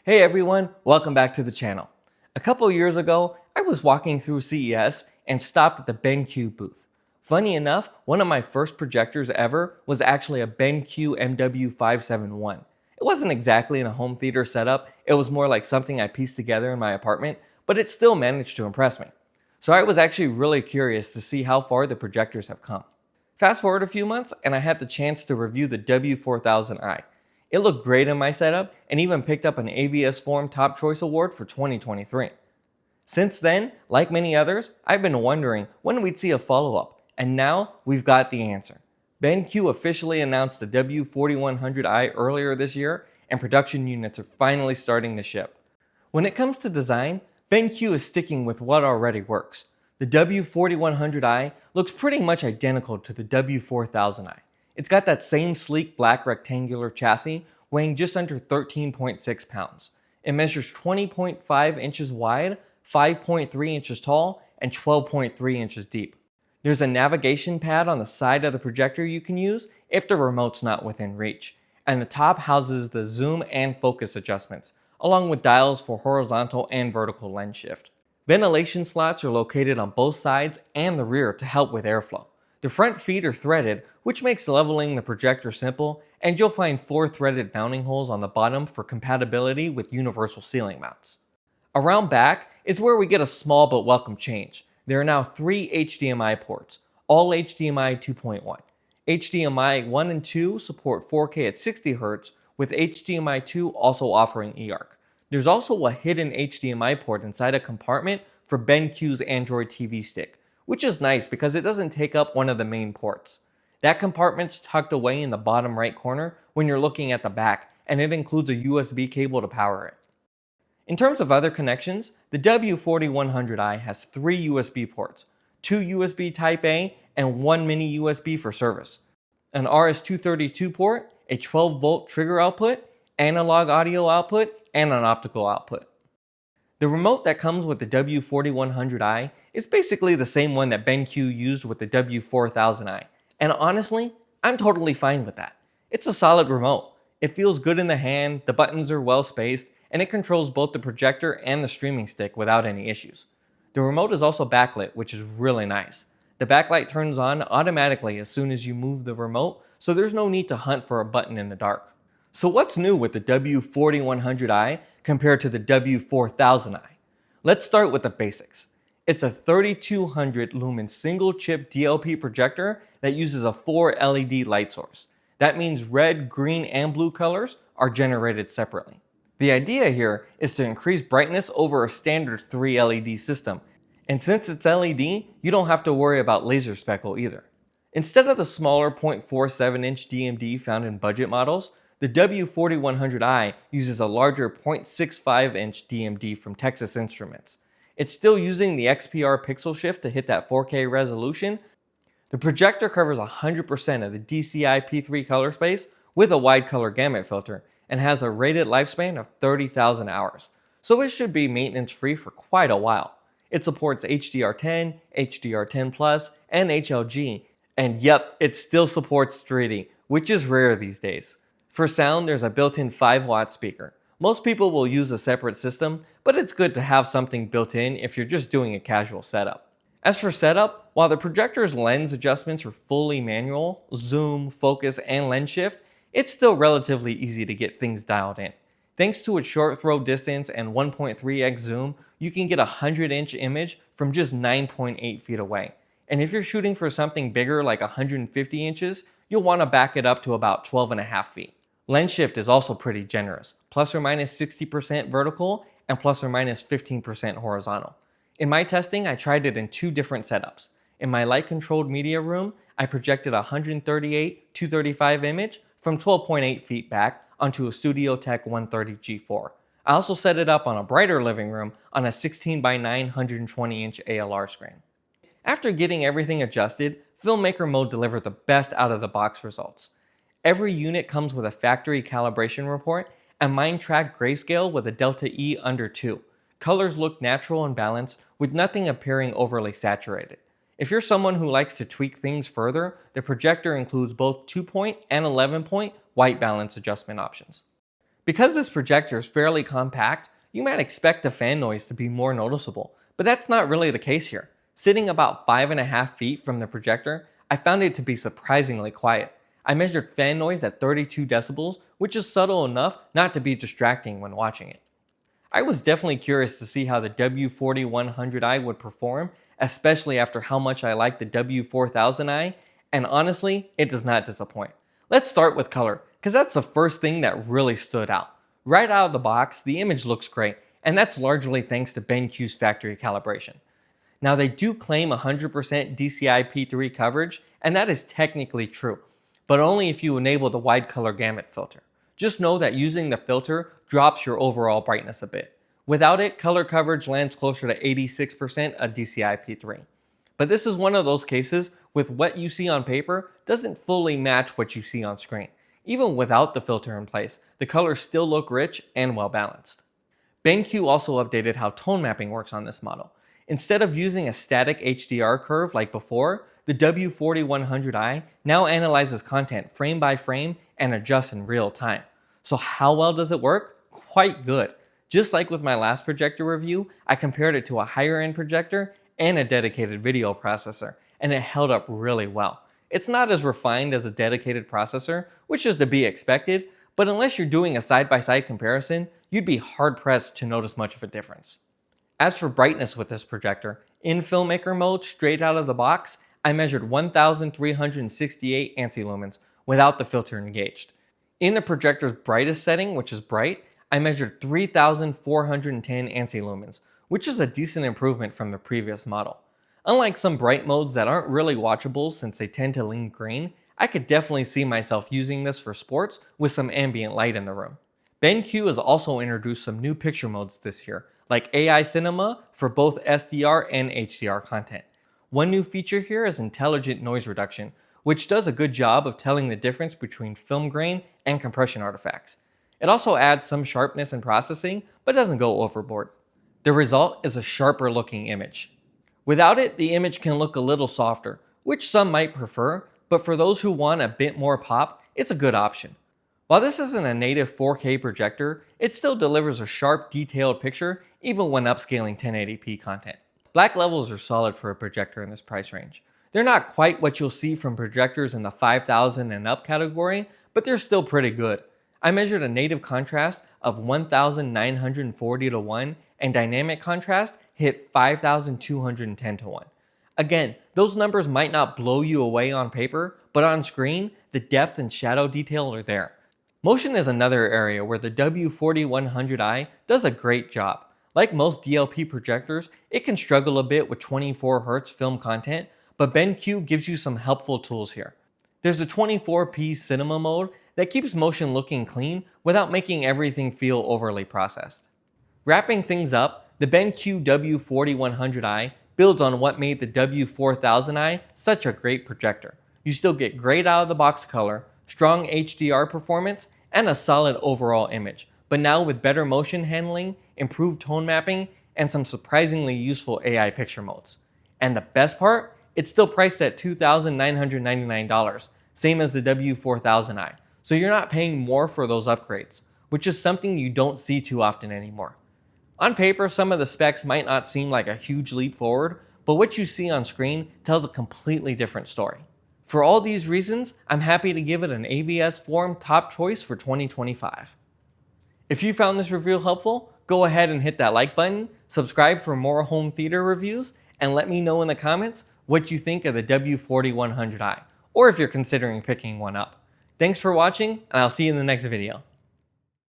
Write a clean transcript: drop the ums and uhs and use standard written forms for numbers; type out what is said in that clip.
Hey everyone, welcome back to the channel. A couple years ago, I was walking through CES and stopped at the BenQ booth. Funny enough, one of my first projectors ever was actually a BenQ W4100i. It wasn't exactly in a home theater setup, it was more like something I pieced together in my apartment, but it still managed to impress me. So I was actually really curious to see how far the projectors have come. Fast forward a few months and I had the chance to review the W4000i. It looked great in my setup and even picked up an AVSForum Top Choice Award for 2023. Since then, like many others, I've been wondering when we'd see a follow-up, and now we've got the answer. BenQ officially announced the W4100i earlier this year, and production units are finally starting to ship. When it comes to design, BenQ is sticking with what already works. The W4100i looks pretty much identical to the W4000i. It's got that same sleek black rectangular chassis weighing just under 13.6 pounds. It measures 20.5 inches wide, 5.3 inches tall, and 12.3 inches deep. There's a navigation pad on the side of the projector you can use if the remote's not within reach, and the top houses the zoom and focus adjustments, along with dials for horizontal and vertical lens shift. Ventilation slots are located on both sides and the rear to help with airflow. The front feet are threaded, which makes leveling the projector simple, and you'll find 4 threaded mounting holes on the bottom for compatibility with universal ceiling mounts. Around back is where we get a small but welcome change. There are now 3 HDMI ports, all HDMI 2.1. HDMI 1 and 2 support 4K at 60Hz, with HDMI 2 also offering eARC. There's also a hidden HDMI port inside a compartment for BenQ's Android TV stick, which is nice because it doesn't take up one of the main ports. That compartment's tucked away in the bottom right corner when you're looking at the back, and it includes a USB cable to power it. In terms of other connections, the W4100i has 3 USB ports, 2 USB Type-A and 1 mini USB for service, an RS-232 port, a 12-volt trigger output, analog audio output, and an optical output. The remote that comes with the W4100i is basically the same one that BenQ used with the W4000i, and honestly, I'm totally fine with that. It's a solid remote. It feels good in the hand, the buttons are well spaced, and it controls both the projector and the streaming stick without any issues. The remote is also backlit, which is really nice. The backlight turns on automatically as soon as you move the remote, so there's no need to hunt for a button in the dark. So what's new with the W4100i compared to the W4000i? Let's start with the basics. It's a 3200 lumen single chip DLP projector that uses a 4 LED light source. That means red, green, and blue colors are generated separately. The idea here is to increase brightness over a standard 3 LED system, and since it's LED, you don't have to worry about laser speckle either. Instead of the smaller 0.47 inch DMD found in budget models, the W4100i uses a larger 0.65 inch DMD from Texas Instruments. It's still using the XPR pixel shift to hit that 4K resolution. The projector covers 100% of the DCI P3 color space with a wide color gamut filter and has a rated lifespan of 30,000 hours, so it should be maintenance free for quite a while. It supports HDR10, HDR10+, and HLG, and yep, it still supports 3D, which is rare these days. For sound, there's a built-in 5-watt speaker. Most people will use a separate system, but it's good to have something built in if you're just doing a casual setup. As for setup, while the projector's lens adjustments are fully manual, zoom, focus, and lens shift, it's still relatively easy to get things dialed in. Thanks to its short throw distance and 1.3x zoom, you can get a 100-inch image from just 9.8 feet away. And if you're shooting for something bigger like 150 inches, you'll want to back it up to about 12.5 feet. Lens shift is also pretty generous, plus or minus 60% vertical and plus or minus 15% horizontal. In my testing, I tried it in 2 different setups. In my light-controlled media room, I projected a 138-235 image from 12.8 feet back onto a Studio Tech 130G4. I also set it up on a brighter living room on a 16:9 120-inch ALR screen. After getting everything adjusted, Filmmaker Mode delivered the best out of the box results. Every unit comes with a factory calibration report, and mine tracked grayscale with a delta E under 2. Colors look natural and balanced, with nothing appearing overly saturated. If you're someone who likes to tweak things further, the projector includes both 2-point and 11-point white balance adjustment options. Because this projector is fairly compact, you might expect the fan noise to be more noticeable, but that's not really the case here. Sitting about 5.5 feet from the projector, I found it to be surprisingly quiet. I measured fan noise at 32 decibels, which is subtle enough not to be distracting when watching it. I was definitely curious to see how the W4100i would perform, especially after how much I like the W4000i, and honestly, it does not disappoint. Let's start with color, because that's the first thing that really stood out. Right out of the box, the image looks great, and that's largely thanks to BenQ's factory calibration. Now they do claim 100% DCI-P3 coverage, and that is technically true, but only if you enable the wide color gamut filter. Just know that using the filter drops your overall brightness a bit. Without it, color coverage lands closer to 86% of DCI-P3. But this is one of those cases with what you see on paper doesn't fully match what you see on screen. Even without the filter in place, the colors still look rich and well balanced. BenQ also updated how tone mapping works on this model. Instead of using a static HDR curve like before, the W4100i now analyzes content frame by frame and adjusts in real time. So how well does it work? Quite good. Just like with my last projector review, I compared it to a higher end projector and a dedicated video processor, and it held up really well. It's not as refined as a dedicated processor, which is to be expected, but unless you're doing a side-by-side comparison, you'd be hard-pressed to notice much of a difference. As for brightness with this projector, in filmmaker mode straight out of the box, I measured 1,368 ANSI lumens without the filter engaged. In the projector's brightest setting, which is bright, I measured 3,410 ANSI lumens, which is a decent improvement from the previous model. Unlike some bright modes that aren't really watchable since they tend to lean green, I could definitely see myself using this for sports with some ambient light in the room. BenQ has also introduced some new picture modes this year, like AI Cinema for both SDR and HDR content. One new feature here is intelligent noise reduction, which does a good job of telling the difference between film grain and compression artifacts. It also adds some sharpness in processing, but doesn't go overboard. The result is a sharper looking image. Without it, the image can look a little softer, which some might prefer, but for those who want a bit more pop, it's a good option. While this isn't a native 4K projector, it still delivers a sharp, detailed picture even when upscaling 1080p content. Black levels are solid for a projector in this price range. They're not quite what you'll see from projectors in the 5,000 and up category, but they're still pretty good. I measured a native contrast of 1,940 to 1 and dynamic contrast hit 5,210 to 1. Again, those numbers might not blow you away on paper, but on screen, the depth and shadow detail are there. Motion is another area where the W4100i does a great job. Like most DLP projectors, it can struggle a bit with 24Hz film content, but BenQ gives you some helpful tools here. There's the 24p cinema mode that keeps motion looking clean without making everything feel overly processed. Wrapping things up, the BenQ W4100i builds on what made the W4000i such a great projector. You still get great out of the box color, strong HDR performance, and a solid overall image, but now with better motion handling, improved tone mapping, and some surprisingly useful AI picture modes. And the best part? It's still priced at $2,999, same as the W4000i, so you're not paying more for those upgrades, which is something you don't see too often anymore. On paper, some of the specs might not seem like a huge leap forward, but what you see on screen tells a completely different story. For all these reasons, I'm happy to give it an AVSForum top choice for 2025. If you found this review helpful, go ahead and hit that like button, subscribe for more home theater reviews, and let me know in the comments what you think of the W4100i, or if you're considering picking one up. Thanks for watching, and I'll see you in the next video.